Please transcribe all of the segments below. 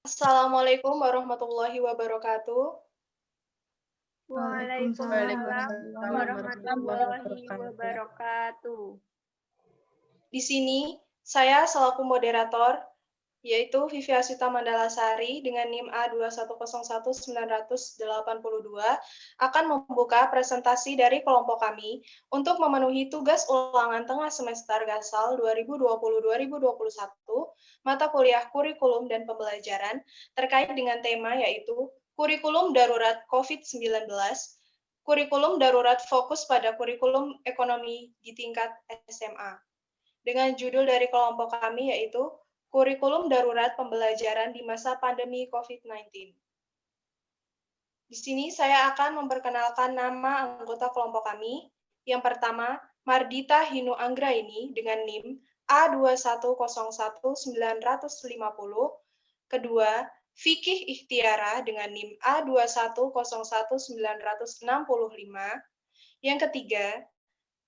Assalamualaikum warahmatullahi wabarakatuh. Waalaikumsalam Waalaikumsalam warahmatullahi warahmatullahi wabarakatuh. wabarakatuh. Di sini, saya selaku moderator, yaitu Vivi Aswita Mandalasari dengan NIM A2101982, akan membuka presentasi dari kelompok kami untuk memenuhi tugas ulangan tengah semester Gasal 2020-2021, mata kuliah kurikulum dan pembelajaran terkait dengan tema yaitu kurikulum darurat COVID-19, kurikulum darurat fokus pada kurikulum ekonomi di tingkat SMA. Dengan judul dari kelompok kami yaitu Kurikulum Darurat Pembelajaran di Masa Pandemi COVID-19. Di sini saya akan memperkenalkan nama anggota kelompok kami. Yang pertama, Mardita Hinu Anggraini dengan NIM A2101950. Kedua, Fikih Ikhtiara dengan NIM A2101965. Yang ketiga,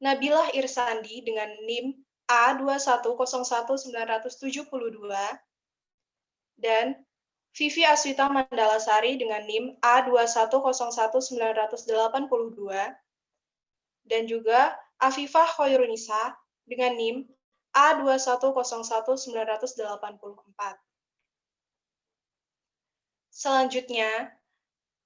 Nabilah Irsandi dengan NIM A2101972 dan Vivi Aswita Mandalasari dengan NIM A2101982 dan juga Afifah Khairunisa dengan NIM A2101984. Selanjutnya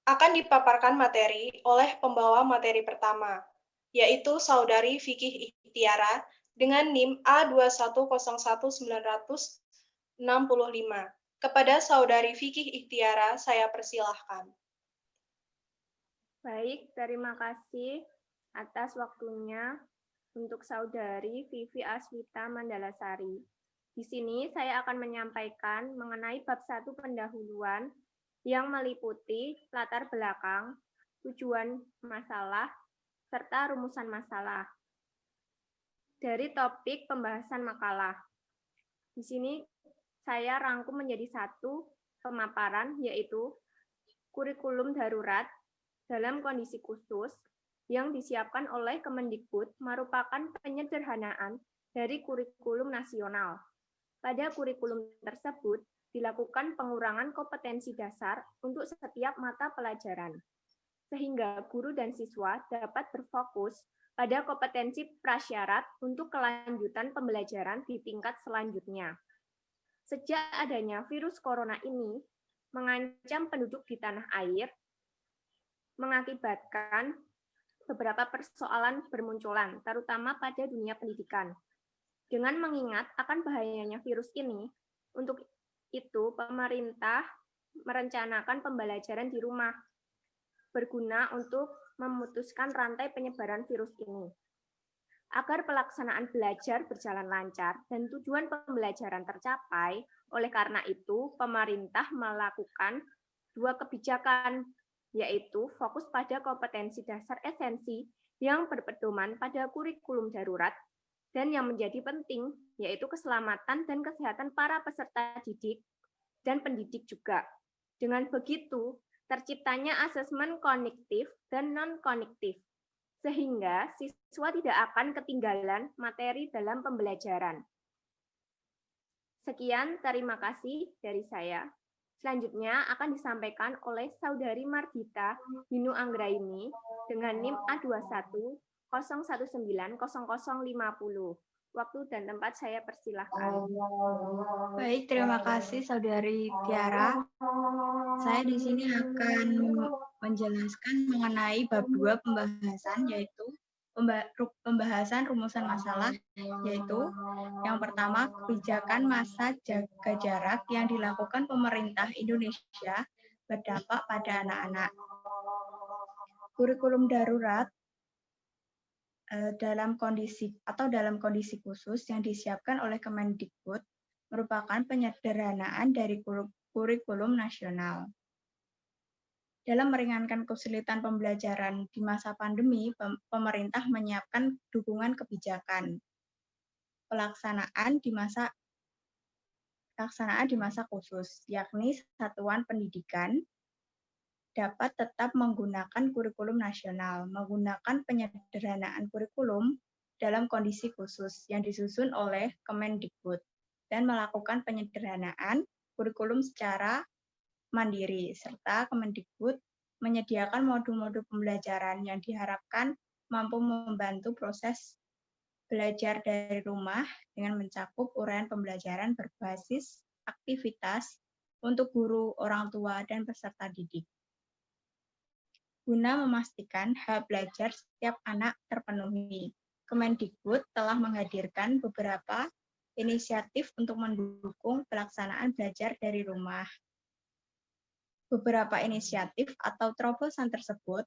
akan dipaparkan materi oleh pembawa materi pertama, yaitu Saudari Fikih Ikhtiara dengan NIM A2101965. Kepada Saudari Fikih Ikhtiara, saya persilahkan. Baik, terima kasih atas waktunya untuk Saudari Vivi Aswita Mandalasari. Di sini saya akan menyampaikan mengenai bab 1 pendahuluan yang meliputi latar belakang, tujuan masalah, serta rumusan masalah. Dari topik pembahasan makalah. Di sini saya rangkum menjadi satu pemaparan, yaitu kurikulum darurat dalam kondisi khusus yang disiapkan oleh Kemendikbud merupakan penyederhanaan dari kurikulum nasional. Pada kurikulum tersebut dilakukan pengurangan kompetensi dasar untuk setiap mata pelajaran, sehingga guru dan siswa dapat berfokus pada kompetensi prasyarat untuk kelanjutan pembelajaran di tingkat selanjutnya. Sejak adanya virus corona ini mengancam penduduk di tanah air, mengakibatkan beberapa persoalan bermunculan, terutama pada dunia pendidikan. Dengan mengingat akan bahayanya virus ini, untuk itu pemerintah merencanakan pembelajaran di rumah, berguna untuk memutuskan rantai penyebaran virus ini. Agar pelaksanaan belajar berjalan lancar dan tujuan pembelajaran tercapai, oleh karena itu pemerintah melakukan dua kebijakan, yaitu fokus pada kompetensi dasar esensi yang berpedoman pada kurikulum darurat dan yang menjadi penting, yaitu keselamatan dan kesehatan para peserta didik dan pendidik juga. Dengan begitu, terciptanya asesmen kognitif dan non-kognitif, sehingga siswa tidak akan ketinggalan materi dalam pembelajaran. Sekian, terima kasih dari saya. Selanjutnya akan disampaikan oleh Saudari Mardita Hinu Anggraini dengan NIM A210190050. Waktu dan tempat saya persilahkan. Baik, terima kasih Saudari Tiara. Saya di sini akan menjelaskan mengenai bab 2 pembahasan, yaitu pembahasan rumusan masalah, yaitu yang pertama kebijakan masa jaga jarak yang dilakukan pemerintah Indonesia berdampak pada anak-anak. Kurikulum darurat dalam kondisi khusus yang disiapkan oleh Kemendikbud merupakan penyederhanaan dari kurikulum nasional. Dalam meringankan kesulitan pembelajaran di masa pandemi, pemerintah menyiapkan dukungan kebijakan pelaksanaan di masa khusus, yakni satuan pendidikan dapat tetap menggunakan kurikulum nasional, menggunakan penyederhanaan kurikulum dalam kondisi khusus yang disusun oleh Kemendikbud, dan melakukan penyederhanaan kurikulum secara mandiri, serta Kemendikbud menyediakan modul-modul pembelajaran yang diharapkan mampu membantu proses belajar dari rumah dengan mencakup uraian pembelajaran berbasis aktivitas untuk guru, orang tua, dan peserta didik. Guna memastikan hak belajar setiap anak terpenuhi, Kemendikbud telah menghadirkan beberapa inisiatif untuk mendukung pelaksanaan belajar dari rumah. Beberapa inisiatif atau terobosan tersebut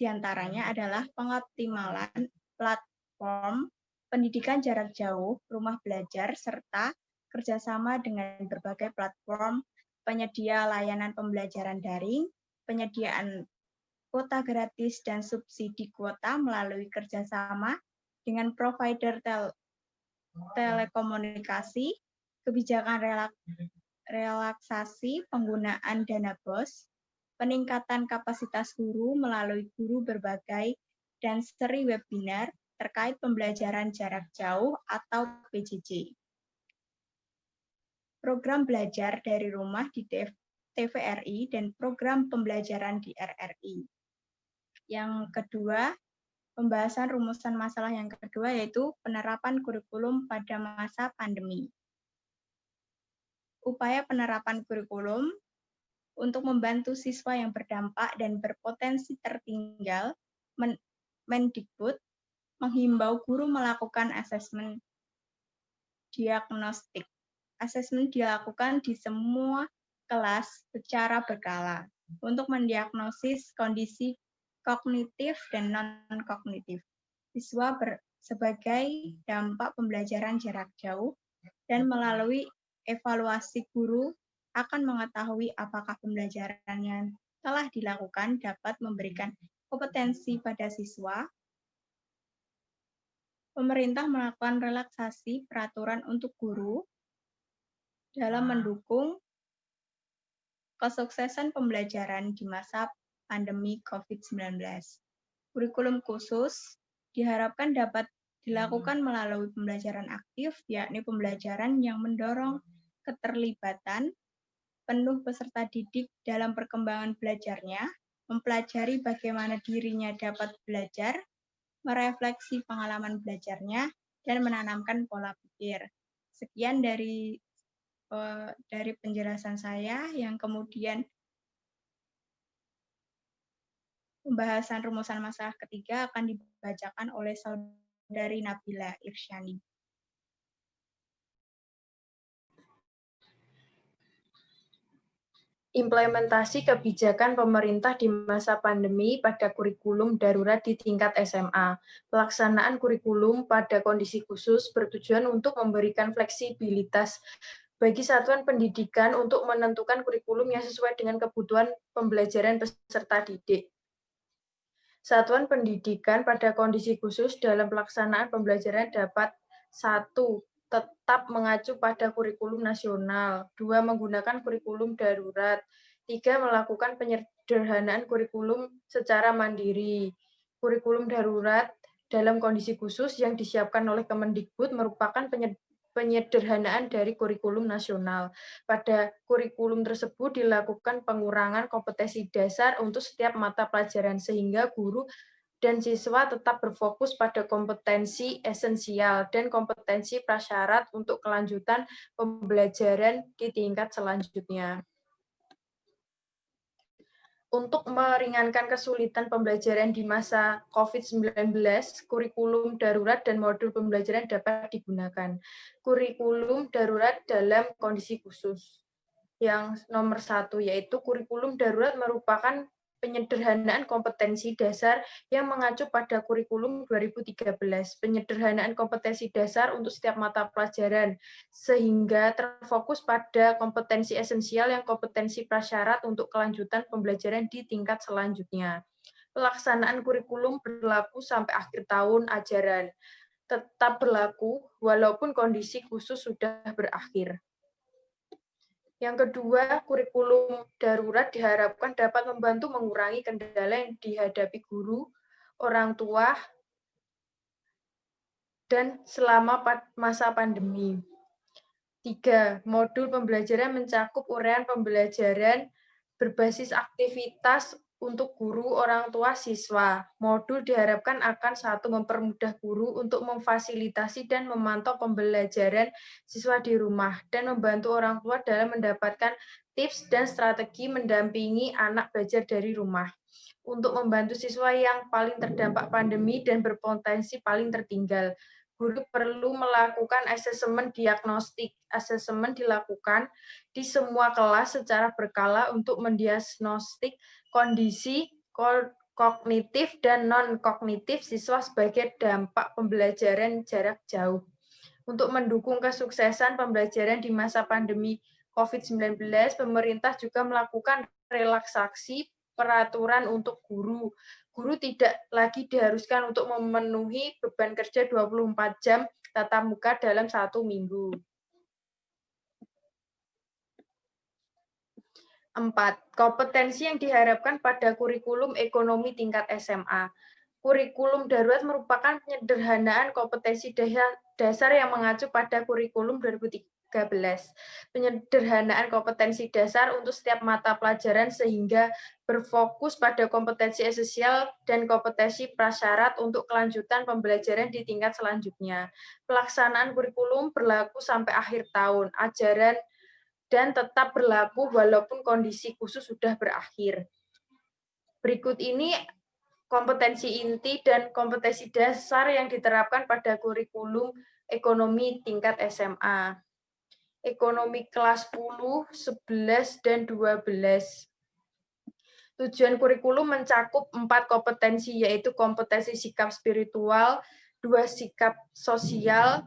diantaranya adalah pengoptimalan platform pendidikan jarak jauh, rumah belajar, serta kerjasama dengan berbagai platform penyedia layanan pembelajaran daring, penyediaan kuota gratis dan subsidi kuota melalui kerjasama dengan provider telekomunikasi, kebijakan relaksasi penggunaan dana BOS, peningkatan kapasitas guru melalui guru berbagai dan seri webinar terkait pembelajaran jarak jauh atau PJJ. Program belajar dari rumah di TVRI dan program pembelajaran di RRI. Yang kedua, pembahasan rumusan masalah yang kedua yaitu penerapan kurikulum pada masa pandemi. Upaya penerapan kurikulum untuk membantu siswa yang berdampak dan berpotensi tertinggal, Mendikbud menghimbau guru melakukan asesmen diagnostik. Asesmen dilakukan di semua kelas secara berkala untuk mendiagnosis kondisi kognitif dan non-kognitif siswa sebagai dampak pembelajaran jarak jauh, dan melalui evaluasi guru akan mengetahui apakah pembelajaran yang telah dilakukan dapat memberikan kompetensi pada siswa. Pemerintah melakukan relaksasi peraturan untuk guru dalam mendukung kesuksesan pembelajaran di masa pandemi COVID-19. Kurikulum khusus diharapkan dapat dilakukan melalui pembelajaran aktif, yakni pembelajaran yang mendorong keterlibatan penuh peserta didik dalam perkembangan belajarnya, mempelajari bagaimana dirinya dapat belajar, merefleksi pengalaman belajarnya, dan menanamkan pola pikir. Sekian dari penjelasan saya, yang kemudian pembahasan rumusan masalah ketiga akan dibacakan oleh Saudari Nabila Irsyani. Implementasi kebijakan pemerintah di masa pandemi pada kurikulum darurat di tingkat SMA. Pelaksanaan kurikulum pada kondisi khusus bertujuan untuk memberikan fleksibilitas bagi satuan pendidikan untuk menentukan kurikulum yang sesuai dengan kebutuhan pembelajaran peserta didik. Satuan pendidikan pada kondisi khusus dalam pelaksanaan pembelajaran dapat 1. Tetap mengacu pada kurikulum nasional, 2. Menggunakan kurikulum darurat, 3. Melakukan penyederhanaan kurikulum secara mandiri. Kurikulum darurat dalam kondisi khusus yang disiapkan oleh Kemendikbud merupakan penyederhanaan dari kurikulum nasional. Pada kurikulum tersebut dilakukan pengurangan kompetensi dasar untuk setiap mata pelajaran sehingga guru dan siswa tetap berfokus pada kompetensi esensial dan kompetensi prasyarat untuk kelanjutan pembelajaran di tingkat selanjutnya. Untuk meringankan kesulitan pembelajaran di masa COVID-19, kurikulum darurat dan modul pembelajaran dapat digunakan. Kurikulum darurat dalam kondisi khusus. Yang nomor 1, yaitu kurikulum darurat merupakan penyederhanaan kompetensi dasar yang mengacu pada kurikulum 2013, penyederhanaan kompetensi dasar untuk setiap mata pelajaran, sehingga terfokus pada kompetensi esensial yang kompetensi prasyarat untuk kelanjutan pembelajaran di tingkat selanjutnya. Pelaksanaan kurikulum berlaku sampai akhir tahun ajaran, tetap berlaku walaupun kondisi khusus sudah berakhir. Yang kedua, kurikulum darurat diharapkan dapat membantu mengurangi kendala yang dihadapi guru, orang tua, dan selama masa pandemi. 3. Modul pembelajaran mencakup uraian pembelajaran berbasis aktivitas untuk guru, orang tua, siswa. Modul diharapkan akan mempermudah guru untuk memfasilitasi dan memantau pembelajaran siswa di rumah dan membantu orang tua dalam mendapatkan tips dan strategi mendampingi anak belajar dari rumah. Untuk membantu siswa yang paling terdampak pandemi dan berpotensi paling tertinggal, guru perlu melakukan asesmen diagnostik. Asesmen dilakukan di semua kelas secara berkala untuk mendiagnostik kondisi kognitif dan non-kognitif siswa sebagai dampak pembelajaran jarak jauh. Untuk mendukung kesuksesan pembelajaran di masa pandemi COVID-19, pemerintah juga melakukan relaksasi peraturan untuk guru. Guru tidak lagi diharuskan untuk memenuhi beban kerja 24 jam tatap muka dalam 1 minggu. 4. Kompetensi yang diharapkan pada kurikulum ekonomi tingkat SMA. Kurikulum darurat merupakan penyederhanaan kompetensi dasar yang mengacu pada kurikulum 2013. Penyederhanaan kompetensi dasar untuk setiap mata pelajaran sehingga berfokus pada kompetensi esensial dan kompetensi prasyarat untuk kelanjutan pembelajaran di tingkat selanjutnya. Pelaksanaan kurikulum berlaku sampai akhir tahun ajaran dan tetap berlaku walaupun kondisi khusus sudah berakhir. Berikut ini kompetensi inti dan kompetensi dasar yang diterapkan pada kurikulum ekonomi tingkat SMA. Ekonomi kelas 10, 11, dan 12. Tujuan kurikulum mencakup 4 kompetensi, yaitu kompetensi sikap spiritual, 2 sikap sosial,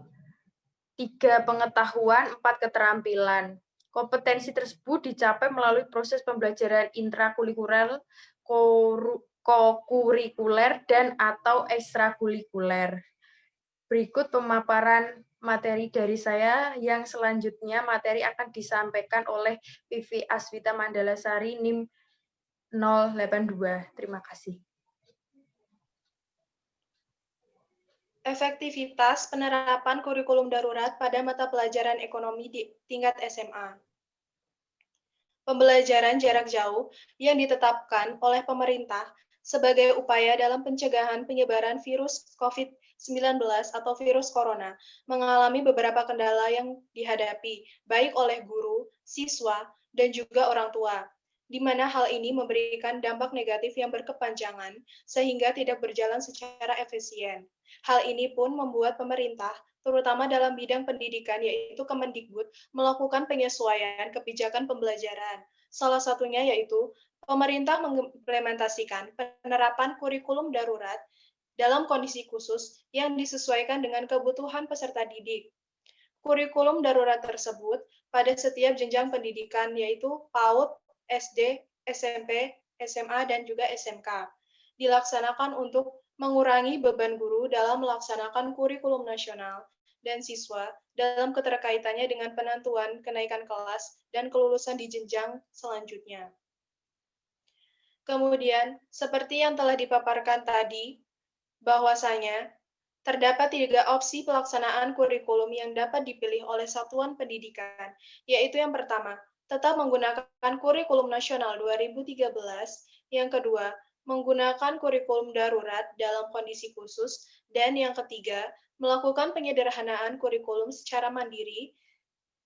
3 pengetahuan, 4 keterampilan. Kompetensi tersebut dicapai melalui proses pembelajaran intrakurikuler, kokurikuler, dan atau ekstrakurikuler. Berikut pemaparan materi dari saya. Yang selanjutnya materi akan disampaikan oleh Vivi Aswita Mandalasari, NIM 082. Terima kasih. Efektivitas penerapan kurikulum darurat pada mata pelajaran ekonomi di tingkat SMA. Pembelajaran jarak jauh yang ditetapkan oleh pemerintah sebagai upaya dalam pencegahan penyebaran virus COVID-19 atau virus corona mengalami beberapa kendala yang dihadapi baik oleh guru, siswa, dan juga orang tua, di mana hal ini memberikan dampak negatif yang berkepanjangan sehingga tidak berjalan secara efisien. Hal ini pun membuat pemerintah, terutama dalam bidang pendidikan, yaitu Kemendikbud, melakukan penyesuaian kebijakan pembelajaran. Salah satunya yaitu pemerintah mengimplementasikan penerapan kurikulum darurat dalam kondisi khusus yang disesuaikan dengan kebutuhan peserta didik. Kurikulum darurat tersebut pada setiap jenjang pendidikan, yaitu PAUD, SD, SMP, SMA, dan juga SMK, dilaksanakan untuk mengurangi beban guru dalam melaksanakan kurikulum nasional dan siswa dalam keterkaitannya dengan penentuan kenaikan kelas dan kelulusan di jenjang selanjutnya. Kemudian, seperti yang telah dipaparkan tadi, bahwasanya terdapat 3 opsi pelaksanaan kurikulum yang dapat dipilih oleh satuan pendidikan, yaitu yang pertama, tetap menggunakan kurikulum nasional 2013, yang kedua, menggunakan kurikulum darurat dalam kondisi khusus, dan yang ketiga, melakukan penyederhanaan kurikulum secara mandiri,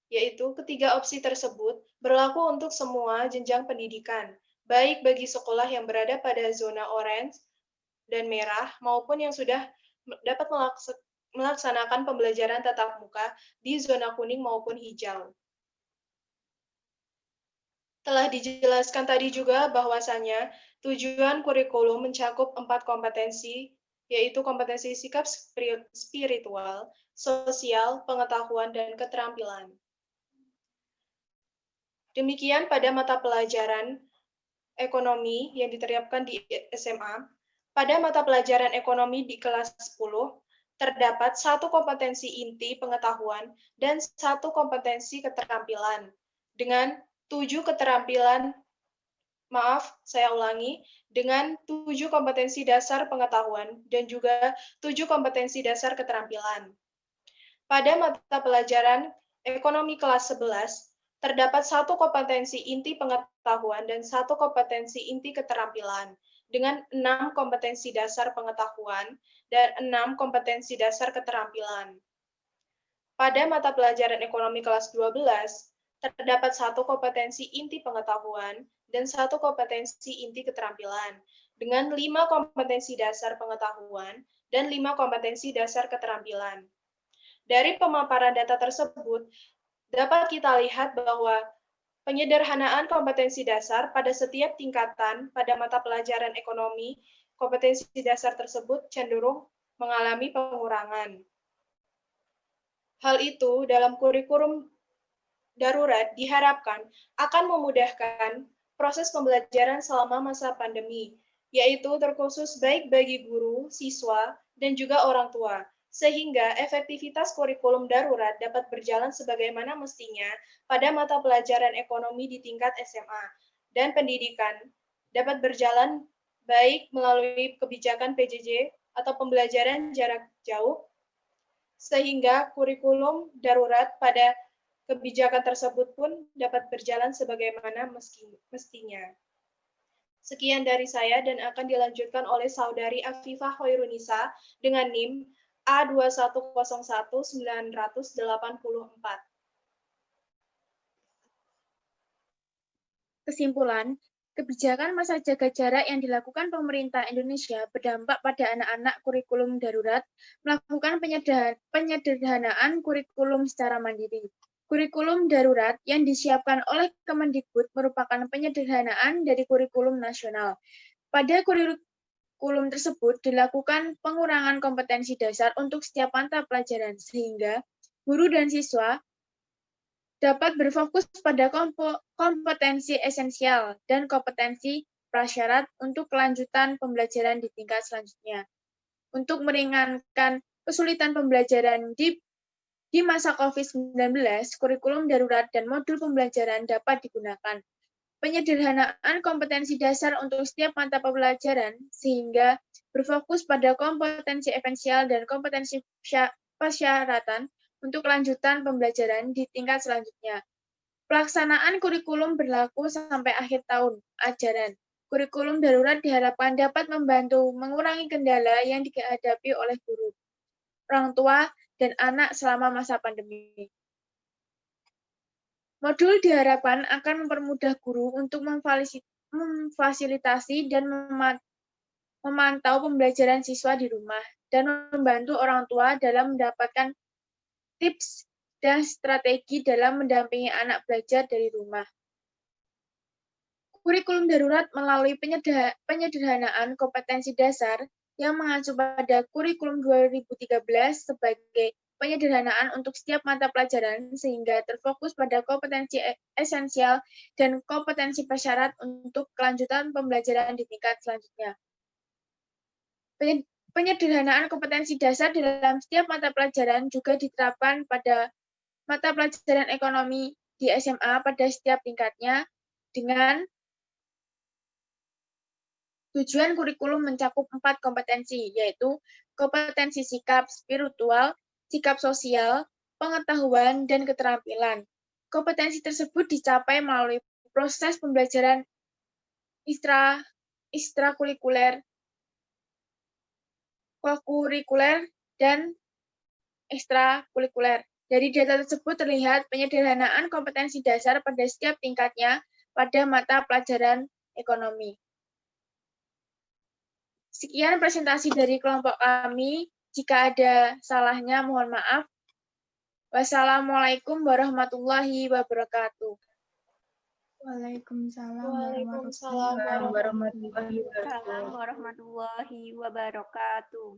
yaitu ketiga opsi tersebut berlaku untuk semua jenjang pendidikan, baik bagi sekolah yang berada pada zona orange dan merah maupun yang sudah dapat melaksanakan pembelajaran tatap muka di zona kuning maupun hijau. Telah dijelaskan tadi juga bahwasannya tujuan kurikulum mencakup 4 kompetensi, yaitu kompetensi sikap spiritual, sosial, pengetahuan, dan keterampilan. Demikian pada mata pelajaran ekonomi yang diterapkan di SMA. Pada mata pelajaran ekonomi di kelas 10, terdapat 1 kompetensi inti pengetahuan dan 1 kompetensi keterampilan. Dengan 7 keterampilan, dengan 7 kompetensi dasar pengetahuan dan juga 7 kompetensi dasar keterampilan. Pada mata pelajaran ekonomi kelas 11, terdapat 1 kompetensi inti pengetahuan dan 1 kompetensi inti keterampilan, dengan 6 kompetensi dasar pengetahuan dan 6 kompetensi dasar keterampilan. Pada mata pelajaran ekonomi kelas 12, terdapat 1 kompetensi inti pengetahuan dan 1 kompetensi inti keterampilan, dengan 5 kompetensi dasar pengetahuan dan 5 kompetensi dasar keterampilan. Dari pemaparan data tersebut, dapat kita lihat bahwa penyederhanaan kompetensi dasar pada setiap tingkatan pada mata pelajaran ekonomi, kompetensi dasar tersebut cenderung mengalami pengurangan. Hal itu dalam kurikulum darurat diharapkan akan memudahkan proses pembelajaran selama masa pandemi, yaitu terkhusus baik bagi guru, siswa, dan juga orang tua, sehingga efektivitas kurikulum darurat dapat berjalan sebagaimana mestinya pada mata pelajaran ekonomi di tingkat SMA, dan pendidikan dapat berjalan baik melalui kebijakan PJJ atau pembelajaran jarak jauh, sehingga kurikulum darurat pada kebijakan tersebut pun dapat berjalan sebagaimana mestinya. Sekian dari saya dan akan dilanjutkan oleh Saudari Afifah Hoirunisa dengan NIM A2101984. Kesimpulan, kebijakan masa jaga jarak yang dilakukan pemerintah Indonesia berdampak pada anak-anak kurikulum darurat, melakukan penyederhanaan kurikulum secara mandiri. Kurikulum darurat yang disiapkan oleh Kemendikbud merupakan penyederhanaan dari kurikulum nasional. Pada kurikulum tersebut dilakukan pengurangan kompetensi dasar untuk setiap mata pelajaran, sehingga guru dan siswa dapat berfokus pada kompetensi esensial dan kompetensi prasyarat untuk kelanjutan pembelajaran di tingkat selanjutnya. Untuk meringankan kesulitan pembelajaran di masa COVID-19, kurikulum darurat dan modul pembelajaran dapat digunakan. Penyederhanaan kompetensi dasar untuk setiap mata pelajaran sehingga berfokus pada kompetensi esensial dan kompetensi persyaratan untuk kelanjutan pembelajaran di tingkat selanjutnya. Pelaksanaan kurikulum berlaku sampai akhir tahun ajaran. Kurikulum darurat diharapkan dapat membantu mengurangi kendala yang dihadapi oleh guru, orang tua, dan anak selama masa pandemi. Modul diharapkan akan mempermudah guru untuk memfasilitasi dan memantau pembelajaran siswa di rumah, dan membantu orang tua dalam mendapatkan tips dan strategi dalam mendampingi anak belajar dari rumah. Kurikulum darurat melalui penyederhanaan kompetensi dasar yang mengacu pada kurikulum 2013 sebagai penyederhanaan untuk setiap mata pelajaran sehingga terfokus pada kompetensi esensial dan kompetensi persyarat untuk kelanjutan pembelajaran di tingkat selanjutnya. Penyederhanaan kompetensi dasar dalam setiap mata pelajaran juga diterapkan pada mata pelajaran ekonomi di SMA pada setiap tingkatnya dengan tujuan kurikulum mencakup 4 kompetensi, yaitu kompetensi sikap spiritual, sikap sosial, pengetahuan, dan keterampilan. Kompetensi tersebut dicapai melalui proses pembelajaran ekstrakurikuler, kokurikuler, dan ekstrakurikuler. Dari data tersebut terlihat penyederhanaan kompetensi dasar pada setiap tingkatnya pada mata pelajaran ekonomi. Sekian presentasi dari kelompok kami. Jika ada salahnya, mohon maaf. Wassalamualaikum warahmatullahi wabarakatuh. Waalaikumsalam Waalaikumsalam warahmatullahi wabarakatuh. Assalamualaikum warahmatullahi wabarakatuh.